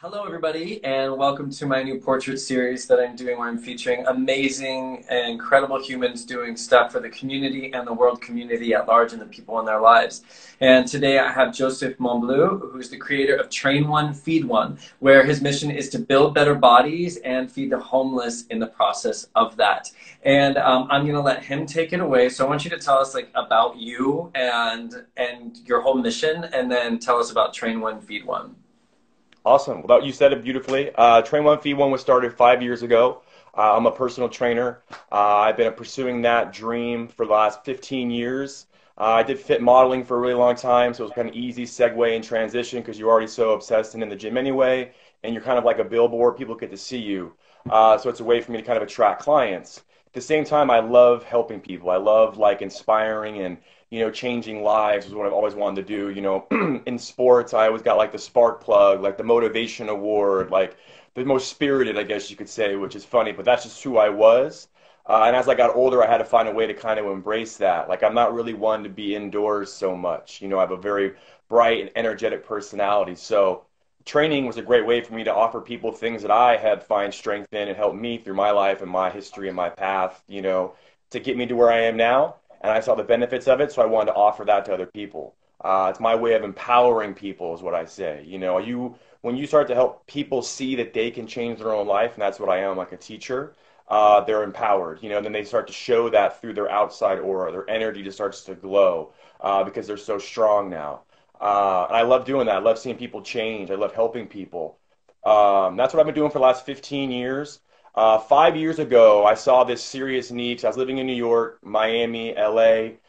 Hello, everybody, and welcome to my new portrait series that I'm doing where I'm featuring amazing and incredible humans doing stuff for the community and the world community at large and the people in their lives. And today I have Joseph Monbleau, who's the creator of Train One, Feed One, where his mission is to build better bodies and feed the homeless in the process of that. And I'm going to let him take it away. So I want you to tell us about you and your whole mission, and then tell us about Train One, Feed One. Awesome. Well, you said it beautifully. Train One Feed One was started 5 years ago. I'm a personal trainer. I've been pursuing that dream for the last 15 years. I did fit modeling for a really long time, so it was kind of easy segue and transition because you're already so obsessed and in the gym anyway, and you're kind of like a billboard. People get to see you. So it's a way for me to kind of attract clients. At the same time, I love helping people. I love like inspiring and changing lives is what I've always wanted to do. In sports, I always got like the spark plug, like the motivation award, like the most spirited, I guess you could say, which is funny, but that's just who I was. And as I got older, I had to find a way to kind of embrace that. Like I'm not really one to be indoors so much. I have a very bright and energetic personality. So training was a great way for me to offer people things that I had find strength in and help me through my life and my history and my path, to get me to where I am now. And I saw the benefits of it, so I wanted to offer that to other people. It's my way of empowering people, is what I say. When you start to help people see that they can change their own life, and that's what I am, like a teacher, they're empowered. Then they start to show that through their outside aura. Their energy just starts to glow because they're so strong now. And I love doing that. I love seeing people change. I love helping people. That's what I've been doing for the last 15 years. 5 years ago, I saw this serious need. 'Cause I was living in New York, Miami, LA,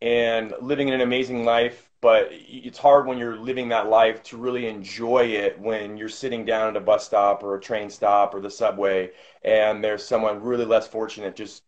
and living an amazing life. But it's hard when you're living that life to really enjoy it when you're sitting down at a bus stop or a train stop or the subway, and there's someone really less fortunate just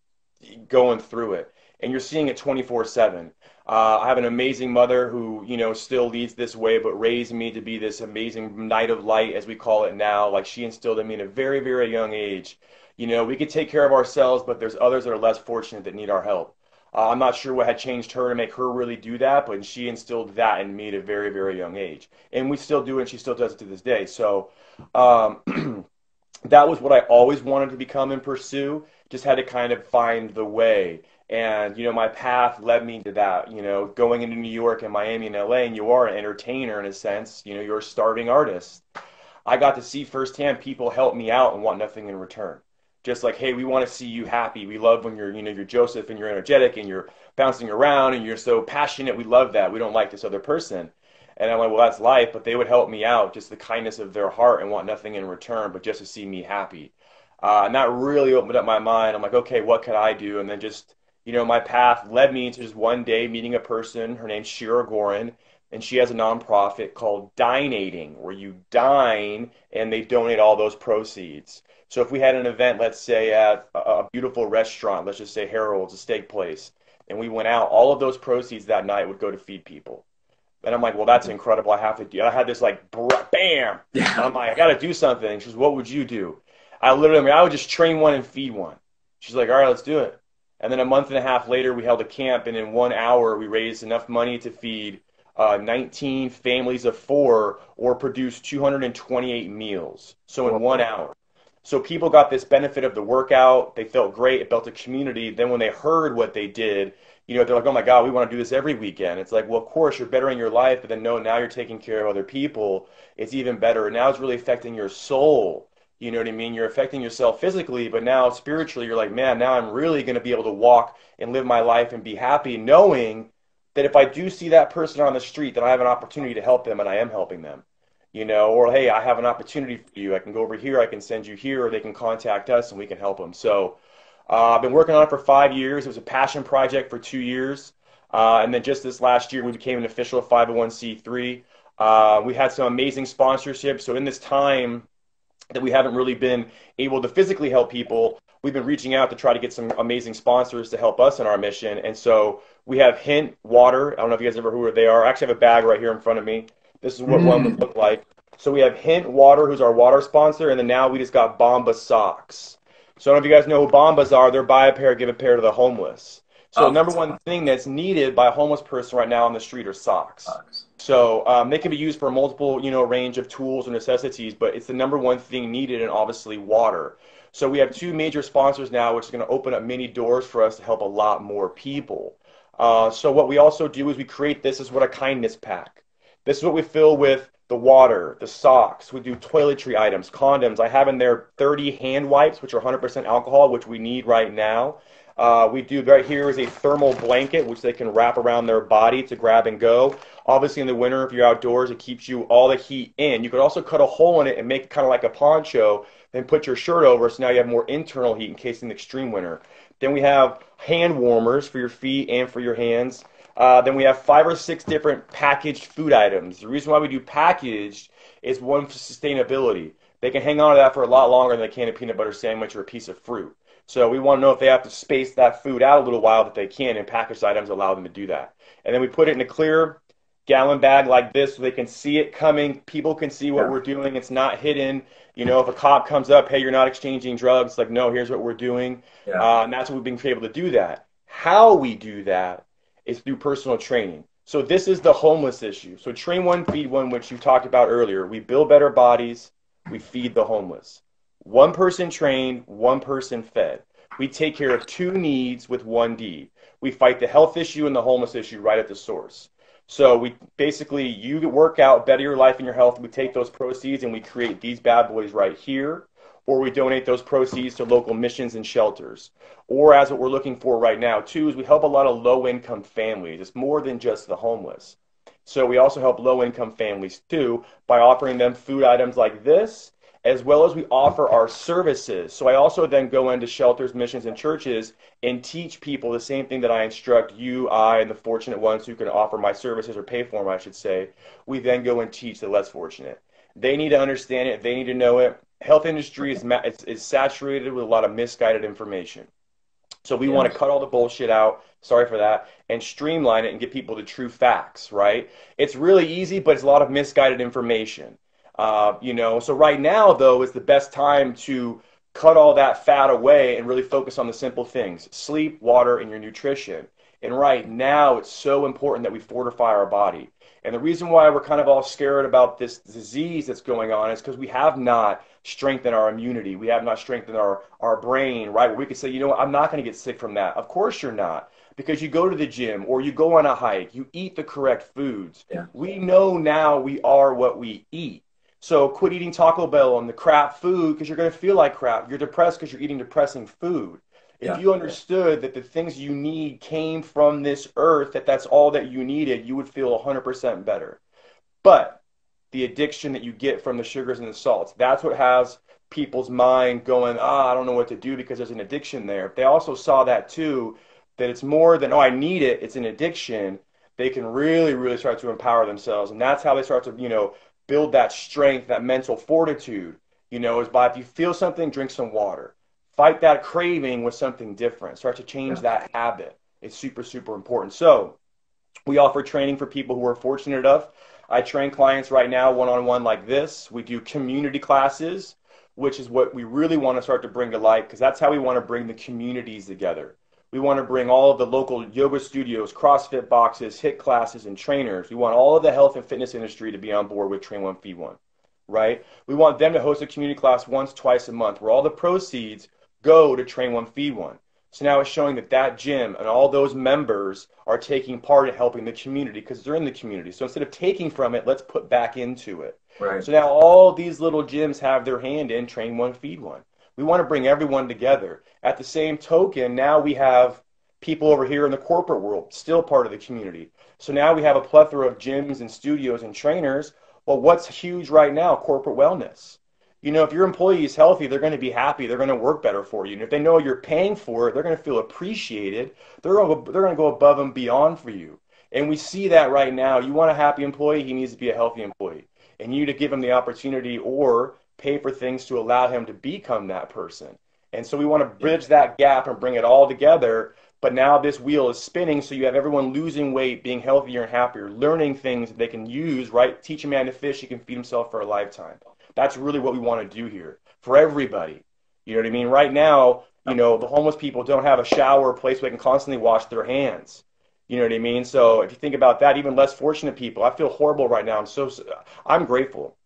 going through it. And you're seeing it 24/7. I have an amazing mother who, still leads this way, but raised me to be this amazing knight of light, as we call it now. Like she instilled in me at a very, very young age. We could take care of ourselves, but there's others that are less fortunate that need our help. I'm not sure what had changed her to make her really do that, but she instilled that in me at a very, very young age. And we still do it, and she still does it to this day. So that was what I always wanted to become and pursue. Just had to kind of find the way. And, my path led me to that, going into New York and Miami and LA, and you are an entertainer in a sense, you're a starving artist. I got to see firsthand people help me out and want nothing in return. Just like, hey, we want to see you happy. We love when you're Joseph and you're energetic and you're bouncing around and you're so passionate. We love that. We don't like this other person. And I'm like, well, that's life. But they would help me out, just the kindness of their heart and want nothing in return, but just to see me happy. And that really opened up my mind. I'm like, okay, what could I do? And then just my path led me to just one day meeting a person. Her name's Shira Gorin, and she has a nonprofit called Dinating, where you dine and they donate all those proceeds. So if we had an event, let's say at a beautiful restaurant, let's just say Harold's, a steak place, and we went out, all of those proceeds that night would go to feed people. And I'm like, well, that's incredible. I have to do. I had this like, bam. And I'm like, I got to do something. She says, what would you do? I would just train one and feed one. She's like, all right, let's do it. And then a month and a half later, we held a camp, and in 1 hour, we raised enough money to feed 19 families of four or produce 228 meals. So in 1 hour. So people got this benefit of the workout. They felt great. It built a community. Then when they heard what they did, they're like, oh my God, we want to do this every weekend. It's like, well, of course, you're bettering your life, but then no, now you're taking care of other people. It's even better. And now it's really affecting your soul. You know what I mean? You're affecting yourself physically, but now spiritually, you're like, man, now I'm really going to be able to walk and live my life and be happy, knowing that if I do see that person on the street, that I have an opportunity to help them, and I am helping them. Or hey, I have an opportunity for you. I can go over here, I can send you here, or they can contact us and we can help them. So I've been working on it for 5 years. It was a passion project for 2 years. And then just this last year, we became an official 501c3. We had some amazing sponsorships. So in this time that we haven't really been able to physically help people, we've been reaching out to try to get some amazing sponsors to help us in our mission. And so we have Hint Water. I don't know if you guys ever who they are. I actually have a bag right here in front of me. This is what one would look like. So we have Hint Water, who's our water sponsor, and then now we just got Bomba Socks. So I don't know if you guys know who Bombas are. They're buy a pair, give a pair to the homeless. So the number one thing that's needed by a homeless person right now on the street are socks. So they can be used for multiple, range of tools or necessities, but it's the number one thing needed, and obviously water. So we have two major sponsors now, which is going to open up many doors for us to help a lot more people. So what we also do is we create this as what a kindness pack. This is what we fill with the water, the socks. We do toiletry items, condoms. I have in there 30 hand wipes, which are 100% alcohol, which we need right now. We do right here is a thermal blanket, which they can wrap around their body to grab and go. Obviously, in the winter, if you're outdoors, it keeps you all the heat in. You could also cut a hole in it and make it kind of like a poncho, then put your shirt over, so now you have more internal heat in case in the extreme winter. Then we have hand warmers for your feet and for your hands. Then we have 5 or 6 different packaged food items. The reason why we do packaged is one for sustainability. They can hang on to that for a lot longer than they can a peanut butter sandwich or a piece of fruit. So we want to know if they have to space that food out a little while that they can, and packaged items allow them to do that. And then we put it in a clear gallon bag like this so they can see it coming. People can see what we're doing. It's not hidden. If a cop comes up, hey, you're not exchanging drugs, like, no, here's what we're doing. And that's what we've been able to do that. How we do that is through personal training. So this is the homeless issue. So train one, feed one, which you talked about earlier. We build better bodies. We feed the homeless. One person trained, one person fed. We take care of 2 needs with 1 deed. We fight the health issue and the homeless issue right at the source. So we basically, you work out, better your life and your health. We take those proceeds and we create these bad boys right here, or we donate those proceeds to local missions and shelters. Or as what we're looking for right now too, is we help a lot of low-income families. It's more than just the homeless. So we also help low-income families too by offering them food items like this, as well as we offer our services. So I also then go into shelters, missions, and churches and teach people the same thing that I instruct you, I, and the fortunate ones who can offer my services or pay for them, I should say. We then go and teach the less fortunate. They need to understand it. They need to know it. Health industry is saturated with a lot of misguided information. So we want to cut all the bullshit out, sorry for that, and streamline it and get people the true facts, right? It's really easy, but it's a lot of misguided information. So right now, though, is the best time to cut all that fat away and really focus on the simple things: sleep, water, and your nutrition. And right now, it's so important that we fortify our body. And the reason why we're kind of all scared about this disease that's going on is because we have not strengthened our immunity. We have not strengthened our brain, right? Where we could say, you know what, I'm not going to get sick from that. Of course you're not. Because you go to the gym or you go on a hike, you eat the correct foods. Yeah. We know now we are what we eat. So quit eating Taco Bell and the crap food because you're going to feel like crap. You're depressed because you're eating depressing food. If you understood that the things you need came from this earth, that's all that you needed, you would feel 100% better. But the addiction that you get from the sugars and the salts, that's what has people's mind going, I don't know what to do because there's an addiction there. If they also saw that too, that it's more than, I need it, it's an addiction, they can really, really start to empower themselves. And that's how they start to, build that strength, that mental fortitude, is by, if you feel something, drink some water. Fight that craving with something different. Start to change that habit. It's super, super important. So we offer training for people who are fortunate enough. I train clients right now one-on-one like this. We do community classes, which is what we really want to start to bring to light, because that's how we want to bring the communities together. We want to bring all of the local yoga studios, CrossFit boxes, HIIT classes, and trainers. We want all of the health and fitness industry to be on board with Train One, Feed One, right? We want them to host a community class once, twice a month, where all the proceeds go to Train One, Feed One. So now it's showing that gym and all those members are taking part in helping the community because they're in the community. So instead of taking from it, let's put back into it. Right. So now all these little gyms have their hand in Train One, Feed One. We want to bring everyone together. At the same token, now we have people over here in the corporate world, still part of the community. So now we have a plethora of gyms and studios and trainers. Well, what's huge right now? Corporate wellness. If your employee is healthy, they're going to be happy. They're going to work better for you. And if they know you're paying for it, they're going to feel appreciated. They're going to go above and beyond for you. And we see that right now. You want a happy employee, he needs to be a healthy employee. And you need to give him the opportunity or pay for things to allow him to become that person. And so we want to bridge that gap and bring it all together. But now this wheel is spinning, so you have everyone losing weight, being healthier and happier, learning things that they can use, right? Teach a man to fish, he can feed himself for a lifetime. That's really what we want to do here for everybody. You know what I mean? Right now, the homeless people don't have a shower or place where they can constantly wash their hands. You know what I mean? So if you think about that, even less fortunate people, I feel horrible right now. I'm grateful.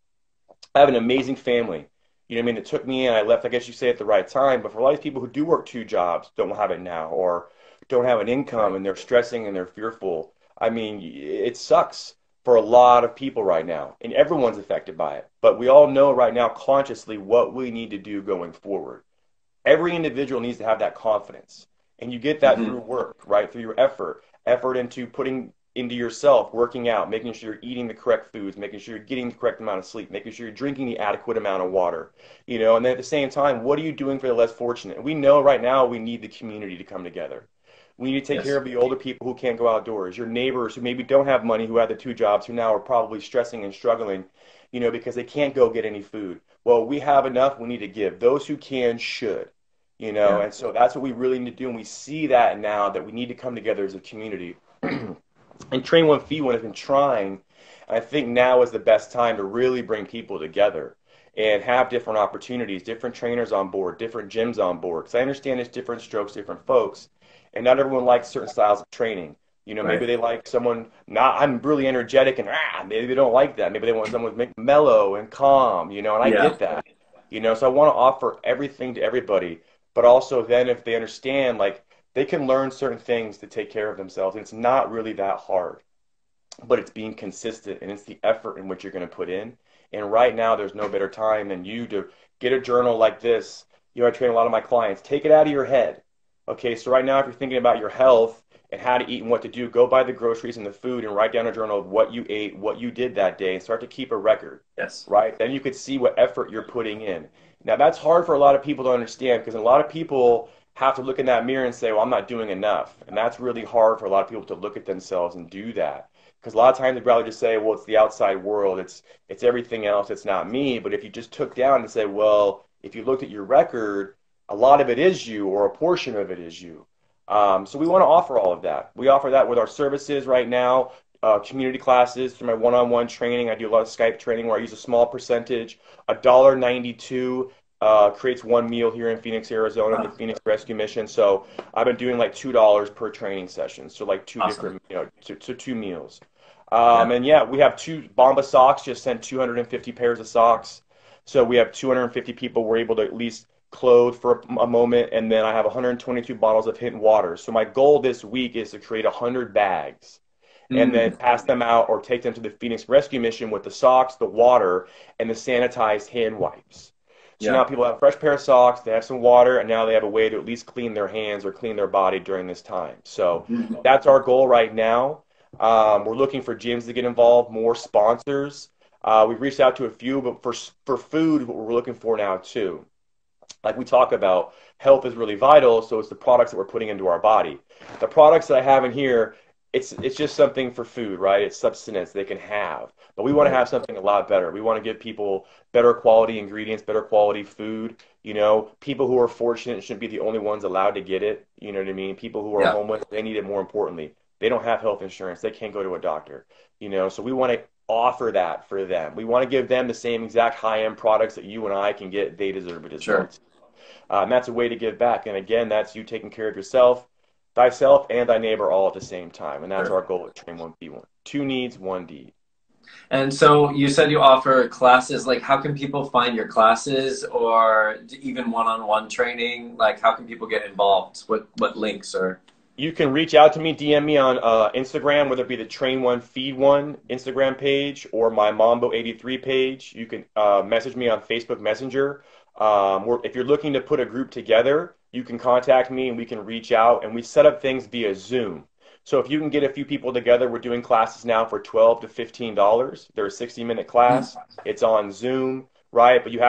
I have an amazing family. You know what I mean? It took me and I left, I guess you say, at the right time. But for a lot of people who do work two jobs, don't have it now, or don't have an income Right. and they're stressing and they're fearful. I mean, it sucks for a lot of people right now, and everyone's affected by it. But we all know right now consciously what we need to do going forward. Every individual needs to have that confidence. And you get that through Hmm. work, right? Through your effort into putting into yourself, working out, making sure you're eating the correct foods, making sure you're getting the correct amount of sleep, making sure you're drinking the adequate amount of water, and then at the same time, what are you doing for the less fortunate? And we know right now we need the community to come together. We need to take care Yes. of the older people who can't go outdoors, your neighbors who maybe don't have money, who have the two jobs, who now are probably stressing and struggling, because they can't go get any food. Well, we have enough, we need to give. Those who can should. Yeah. And so that's what we really need to do. And we see that now that we need to come together as a community. And Train One Feed One has been trying. I think now is the best time to really bring people together and have different opportunities, different trainers on board, different gyms on board. Because I understand it's different strokes, different folks, and not everyone likes certain styles of training. Maybe Right. they like someone not. I'm really energetic, and maybe they don't like that. Maybe they want someone who's mellow and calm. And I Yeah. get that. So I want to offer everything to everybody, but also then if they understand, like they can learn certain things to take care of themselves, and it's not really that hard, but it's being consistent and it's the effort in which you're going to put in. And right now, there's no better time than you to get a journal like this. I train a lot of my clients. Take it out of your head. Okay, so right now, if you're thinking about your health and how to eat and what to do, go buy the groceries and the food and write down a journal of what you ate, what you did that day, and start to keep a record, Yes. right? Then you could see what effort you're putting in. Now, that's hard for a lot of people to understand because a lot of people have to look in that mirror and say, well, I'm not doing enough. And that's really hard for a lot of people to look at themselves and do that. Because a lot of times they'd rather just say, well, it's the outside world, it's everything else, it's not me. But if you just took down and say, well, if you looked at your record, a lot of it is you, or a portion of it is you. So we want to offer all of that. We offer that with our services right now, community classes through my one-on-one training. I do a lot of Skype training where I use a small percentage. $1.92 creates one meal here in Phoenix, Arizona, the Wow. Phoenix Rescue Mission. So I've been doing like $2 per training session. So like two Awesome. different, so two meals. Yeah. And yeah, we have two Bomba socks, just sent 250 pairs of socks. So we have 250 people we're able to at least clothe for a moment. And then I have 122 bottles of Hint water. So my goal this week is to create 100 bags and then Mm. pass them out or take them to the Phoenix Rescue Mission with the socks, the water, and the sanitized hand wipes. So now Yeah. people have a fresh pair of socks, they have some water, and now they have a way to at least clean their hands or clean their body during this time. So Mhm. that's our goal right now. We're looking for gyms to get involved, more sponsors. We've reached out to a few, but for food, what we're looking for now too. Like we talk about, health is really vital, so it's the products that we're putting into our body. The products that I have in here, it's just something for food, right? It's substance they can have. But we want to Right. have something a lot better. We want to give people better quality ingredients, better quality food. People who are fortunate shouldn't be the only ones allowed to get it. You know what I mean? People who are Yeah. homeless, they need it more importantly. They don't have health insurance. They can't go to a doctor. So we want to offer that for them. We want to give them the same exact high-end products that you and I can get. They deserve it as well. Sure. And that's a way to give back. And again, that's you taking care of yourself, thyself, and thy neighbor all at the same time. And that's Sure. our goal at Train One Be One. Two needs, one deed. And so you said you offer classes. Like, how can people find your classes, or even one-on-one training? Like, how can people get involved? What links or? You can reach out to me, DM me on Instagram, whether it be the Train One Feed One Instagram page or my Monbleau 83 page. You can message me on Facebook Messenger. If you're looking to put a group together, you can contact me and we can reach out and we set up things via Zoom. So if you can get a few people together, we're doing classes now for $12 to $15. They're a 60-minute Mm. class. It's on Zoom, right? But we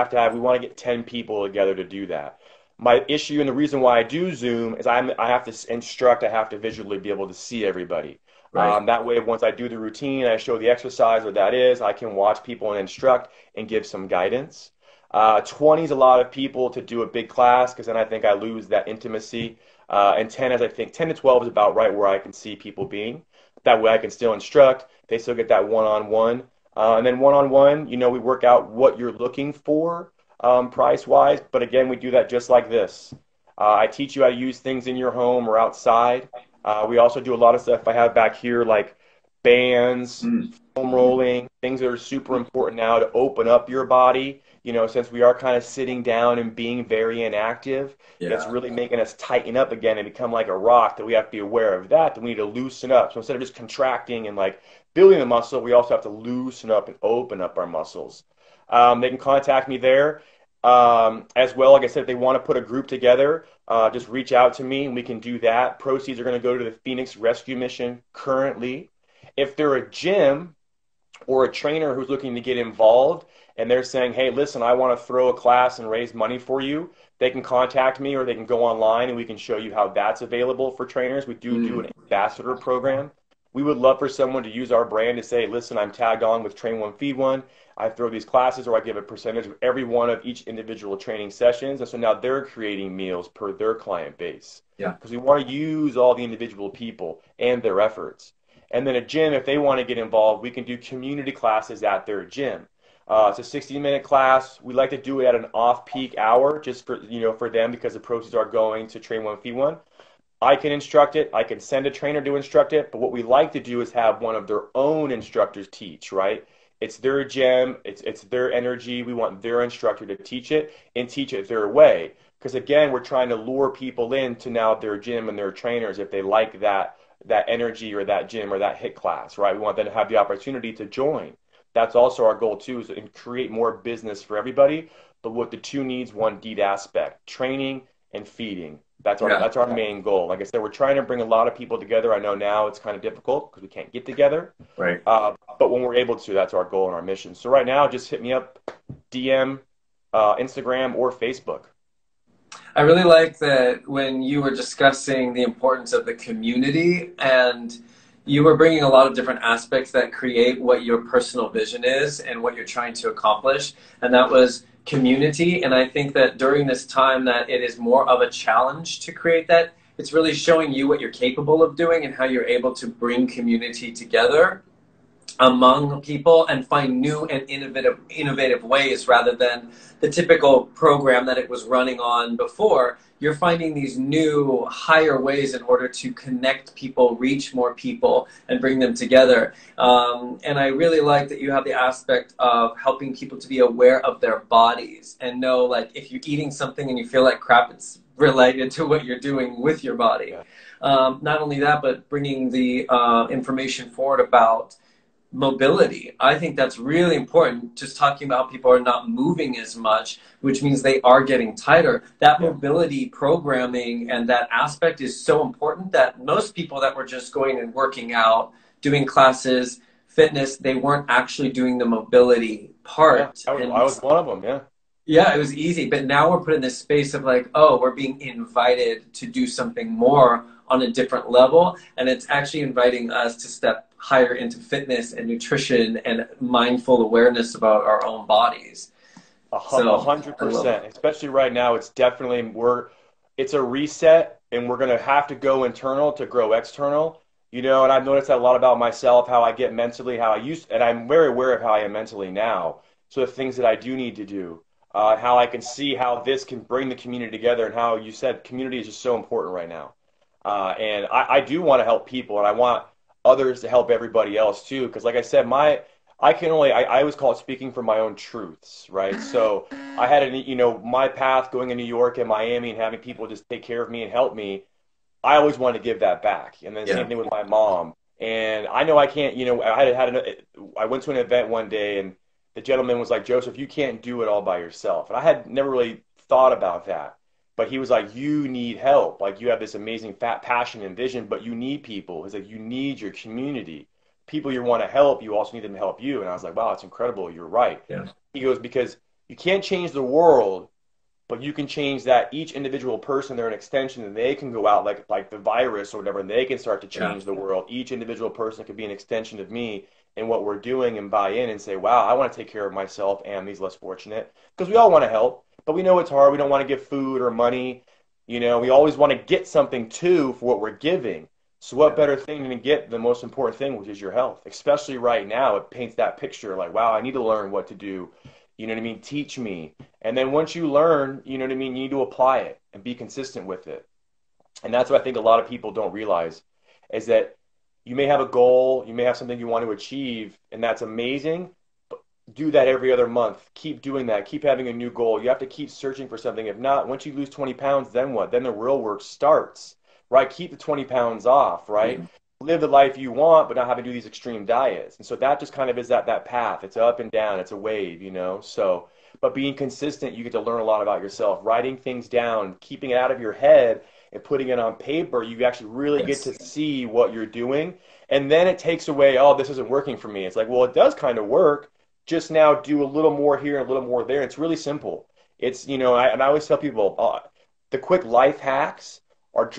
want to get 10 people together to do that. My issue and the reason why I do Zoom is I have to instruct, I have to visually be able to see everybody. Right. That way, once I do the routine, I show the exercise or that is, I can watch people and instruct and give some guidance. 20 is a lot of people to do a big class because then I think I lose that intimacy. And 10 is I think 10 to 12 is about right where I can see people being. That way I can still instruct. They still get that one-on-one. And then one-on-one, we work out what you're looking for price wise. But again, we do that just like this. I teach you how to use things in your home or outside. We also do a lot of stuff I have back here, like bands, Mm. foam rolling, things that are super important now to open up your body. Since we are kind of sitting down and being very inactive, it's Yeah. really making us tighten up again and become like a rock that we have to be aware of that we need to loosen up. So instead of just contracting and like building the muscle, we also have to loosen up and open up our muscles. They can contact me there. As well, like I said, if they want to put a group together, just reach out to me and we can do that. Proceeds are going to go to the Phoenix Rescue Mission currently. If they're a gym or a trainer who's looking to get involved and they're saying, hey, listen, I want to throw a class and raise money for you, they can contact me or they can go online and we can show you how that's available for trainers. We do an Mm. ambassador program. We would love for someone to use our brand to say, listen, I'm tagged on with Train One, Feed One. I throw these classes or I give a percentage of every one of each individual training sessions. And so now they're creating meals per their client base Yeah. because we want to use all the individual people and their efforts. And then a gym, if they want to get involved, we can do community classes at their gym. It's a 60-minute class. We like to do it at an off-peak hour just for them because the proceeds are going to Train One, Feed One. I can instruct it. I can send a trainer to instruct it. But what we like to do is have one of their own instructors teach, right? It's their gym. It's their energy. We want their instructor to teach it and teach it their way. Because again, we're trying to lure people into now their gym and their trainers if they like that energy or that gym or that hit class, right? We want them to have the opportunity to join. That's also our goal too, is to create more business for everybody, but with the two needs, one deed aspect, training and feeding. That's our Yeah. that's our main goal. Like I said, we're trying to bring a lot of people together. I know now it's kind of difficult because we can't get together, Right. but when we're able to, that's our goal and our mission. So right now, just hit me up, DM, Instagram or Facebook. I really like that when you were discussing the importance of the community and you were bringing a lot of different aspects that create what your personal vision is and what you're trying to accomplish. And that was community. And I think that during this time that it is more of a challenge to create that. It's really showing you what you're capable of doing and how you're able to bring community together among people and find new and innovative ways rather than the typical program that it was running on before. You're finding these new higher ways in order to connect people, reach more people, and bring them together. And I really like that you have the aspect of helping people to be aware of their bodies and know, like, if you're eating something and you feel like crap, it's related to what you're doing with your body. Yeah. Not only that, but bringing the information forward about mobility. I think that's really important. Just talking about people are not moving as much, which means they are getting tighter. That Yeah. mobility programming and that aspect is so important that most people that were just going and working out, doing classes, fitness, they weren't actually doing the mobility Yeah. part. I And was one of them. Yeah. yeah, it was easy. But now we're put in this space of like, oh, we're being invited to do something more on a different level. And it's actually inviting us to step higher into fitness and nutrition and mindful awareness about our own bodies. A So hundred I love it. percent. Especially right now, it's a reset, and we're gonna have to go internal to grow external. And I've noticed that a lot about myself, how I get mentally, how I used, and I'm very aware of how I am mentally now. So the things that I do need to do, how I can see how this can bring the community together, and how you said community is just so important right now. And I do want to help people, and I want others to help everybody else too. Because like I said, I always call it speaking from my own truths, right? So I had my path going in New York and Miami and having people just take care of me and help me. I always wanted to give that back. And then Yeah. same thing with my mom. And I know I can't, I went to an event one day and the gentleman was like, Joseph, you can't do it all by yourself. And I had never really thought about that. But he was like, you need help. Like you have this amazing fat passion and vision, but you need people. He's like, you need your community. People you want to help, you also need them to help you. And I was like, wow, that's incredible. You're right. Yeah. He goes, because you can't change the world, but you can change that each individual person, they're an extension, and they can go out like the virus or whatever, and they can start to Yeah. change the world. Each individual person could be an extension of me and what we're doing and buy in and say, wow, I want to take care of myself and these less fortunate. Because we all want to help, but we know it's hard. We don't want to give food or money. We always want to get something too for what we're giving. So what Yeah. better thing than to get the most important thing, which is your health? Especially right now, it paints that picture like, wow, I need to learn what to do. You know what I mean? Teach me. And then once you learn, you know what I mean, you need to apply it and be consistent with it. And that's what I think a lot of people don't realize. is that you may have a goal, you may have something you want to achieve, and that's amazing. Do that every other month. Keep doing that. Keep having a new goal. You have to keep searching for something. If not, once you lose 20 pounds, then what? Then the real work starts, right? Keep the 20 pounds off, right? Mhm. Live the life you want, but not have to do these extreme diets. And so that just kind of is that path. It's up and down. It's a wave, you know? So, but being consistent, you get to learn a lot about yourself. Writing things down, keeping it out of your head and putting it on paper, you actually really get Yes. to see what you're doing. And then it takes away, oh, this isn't working for me. It's like, well, it does kind of work, just now do a little more here and a little more there. It's really simple. It's, you know, and I always tell people the quick life hacks are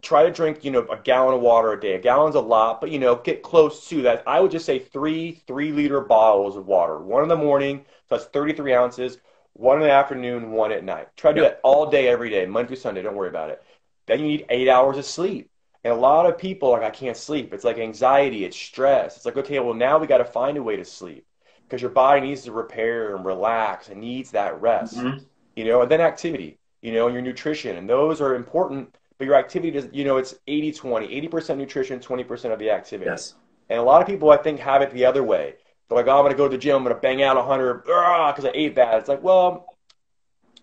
try to drink, you know, a gallon of water a day. A gallon's a lot, but, you know, get close to that. I would just say three-liter bottles of water, one in the morning, so that's 33 ounces, one in the afternoon, one at night. Try to do Yep. that all day, every day, Monday through Sunday. Don't worry about it. Then you need 8 hours of sleep. And a lot of people are like, I can't sleep. It's like anxiety, it's stress. It's like, okay, well, now we got to find a way to sleep because your body needs to repair and relax and needs that rest, Hmm. you know, and then activity, you know, and your nutrition. And those are important, but your activity does, you know, it's 80-20, 80% nutrition, 20% of the activity. Yes. And a lot of people, I think, have it the other way. They're like, oh, I'm going to go to the gym, I'm going to bang out 100 because I ate bad. It's like, well,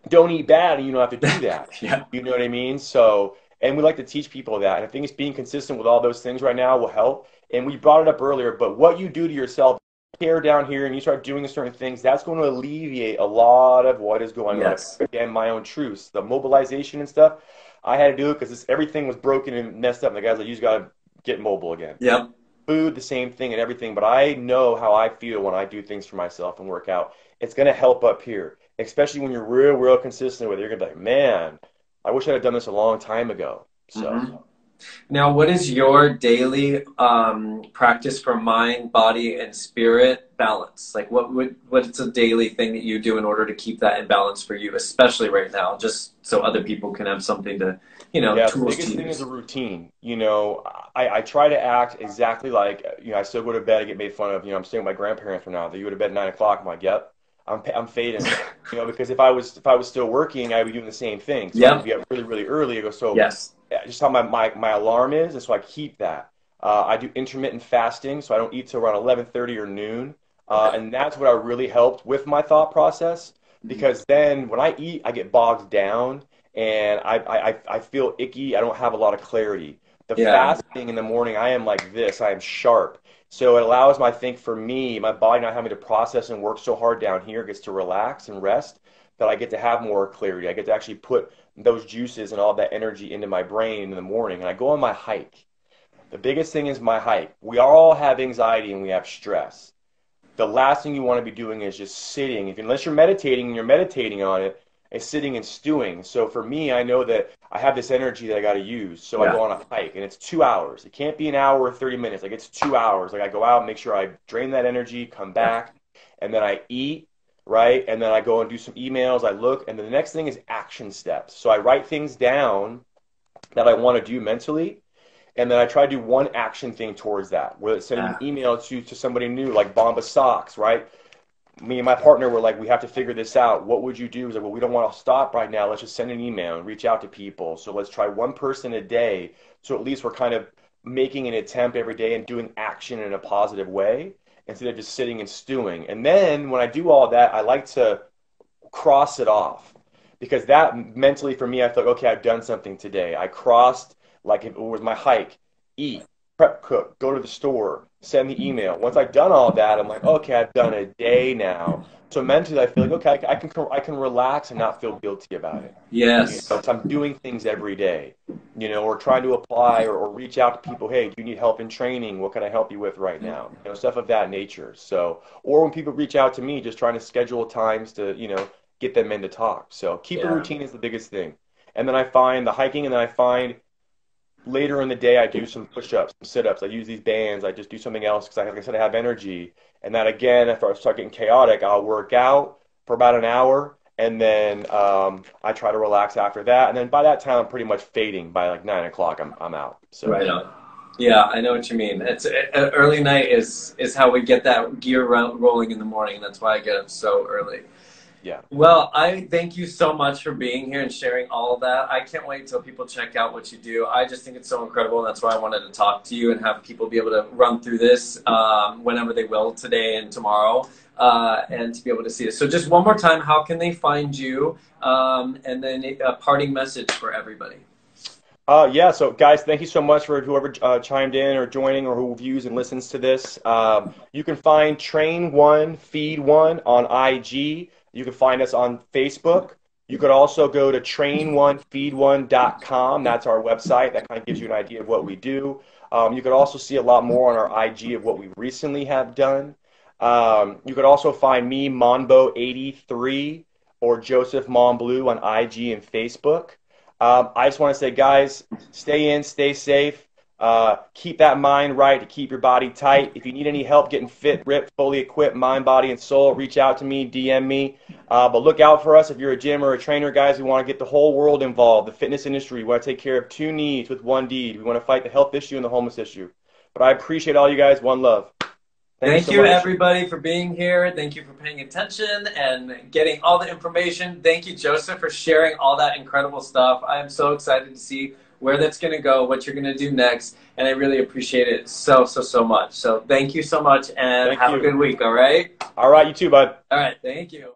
don't eat bad and you don't have to do that. Yeah. You know what I mean? So, and we like to teach people that. And I think it's being consistent with all those things right now will help. And we brought it up earlier, but what you do to yourself, care down here, and you start doing certain things, that's going to alleviate a lot of what is going on. Yes. Again, my own truths, the mobilization and stuff, I had to do it because everything was broken and messed up. And the guy's like, you just got to get mobile again. Yep. Food, the same thing and everything, but I know how I feel when I do things for myself and work out. It's going to help up here, especially when you're real consistent with it. You're going to be like, man, I wish I had done this a long time ago. So, Hmm. Now, what is your daily practice for mind, body, and spirit balance? Like, what's a daily thing that you do in order to keep that in balance for you, especially right now, just so other people can have something to, you know, yeah, the tools to biggest thing is a use? routine. You know, I try to act exactly like, you know, I still go to bed, I get made fun of. You know, I'm staying with my grandparents for now. They go to bed at 9 o'clock. I'm like, yep, I'm fading. You know, because if I was still working, I would be doing the same thing. So I would Yep. be up really early. I go, so Yes. yeah, just how my alarm is, and so I keep that. I do intermittent fasting, so I don't eat till around 11:30 or noon, Okay. and that's what I really helped with my thought process. Mhm. Because then when I eat, I get bogged down, and I feel icky. I don't have a lot of clarity. The Yeah. fasting in the morning, I am like this. I am sharp. So it allows my think for me, my body not having to process and work so hard down here gets to relax and rest that I get to have more clarity. I get to actually put those juices and all that energy into my brain in the morning. And I go on my hike. The biggest thing is my hike. We all have anxiety and we have stress. The last thing you want to be doing is just sitting. Unless you're meditating and you're meditating on it, is sitting and stewing. So for me, I know that I have this energy that I got to use. So I Yeah. go on a hike and it's 2 hours. It can't be an hour or 30 minutes. Like it's 2 hours. Like I go out, make sure I drain that energy, come Yeah. back, and then I eat, right? And then I go and do some emails. I look, and then the next thing is action steps. So I write things down that I want to do mentally, and then I try to do one action thing towards that. Whether it's sending an Yeah. email to somebody new, like Bomba Socks, right? Me and my partner were like, we have to figure this out. What would you do? He's like, well, we don't want to stop right now. Let's just send an email and reach out to people. So let's try one person a day. So at least we're kind of making an attempt every day and doing action in a positive way instead of just sitting and stewing. And then when I do all that, I like to cross it off because that mentally for me, I felt, okay, I've done something today. I crossed, like if it was my hike, eat, prep cook, go to the store, send the email. Once I've done all that, I'm like, okay, I've done a day now. So mentally, I feel like, okay, I can relax and not feel guilty about it. You know, Yes. so I'm doing things every day, you know, or trying to apply or reach out to people. Hey, do you need help in training? What can I help you with right now? You know, stuff of that nature. So, or when people reach out to me, just trying to schedule times to, you know, get them in to talk. So keep a Yeah. routine is the biggest thing. And then I find the hiking, and then I find later in the day I do some push-ups, some sit-ups. I use these bands. I just do something else because, like I said, I have energy. And then again, if I start getting chaotic, I'll work out for about an hour, and then I try to relax after that. And then by that time, I'm pretty much fading. By like 9 o'clock, I'm out. So Right on. Yeah, I know what you mean. It's early night is how we get that gear rolling in the morning. That's why I get up so early. Yeah. Well, I thank you so much for being here and sharing all of that. I can't wait till people check out what you do. I just think it's so incredible, and that's why I wanted to talk to you and have people be able to run through this whenever they will, today and tomorrow, and to be able to see it. So just one more time, how can they find you? And then a parting message for everybody. Yeah, so guys, thank you so much for whoever chimed in or joining or who views and listens to this. You can find Train One, Feed One on IG. You can find us on Facebook. You could also go to train1feed1.com. That's our website. That kind of gives you an idea of what we do. You could also see a lot more on our IG of what we recently have done. You could also find me, Monbleau83, or Joseph Monbleau on IG and Facebook. I just want to say, guys, stay in, stay safe. Keep that mind right to keep your body tight. If you need any help getting fit, ripped, fully equipped, mind, body, and soul, reach out to me, DM me. But look out for us if you're a gym or a trainer, guys. We want to get the whole world involved, the fitness industry. We want to take care of two needs with one deed. We want to fight the health issue and the homeless issue. But I appreciate all you guys. One love. Thank you Thank so you, much. everybody, for being here. Thank you for paying attention and getting all the information. Thank you, Joseph, for sharing all that incredible stuff. I am so excited to see where that's going to go, what you're going to do next, and I really appreciate it so, so, so much. So thank you so much, and Thank have a you. good week, all right? All right, you too, bud. All right, thank you.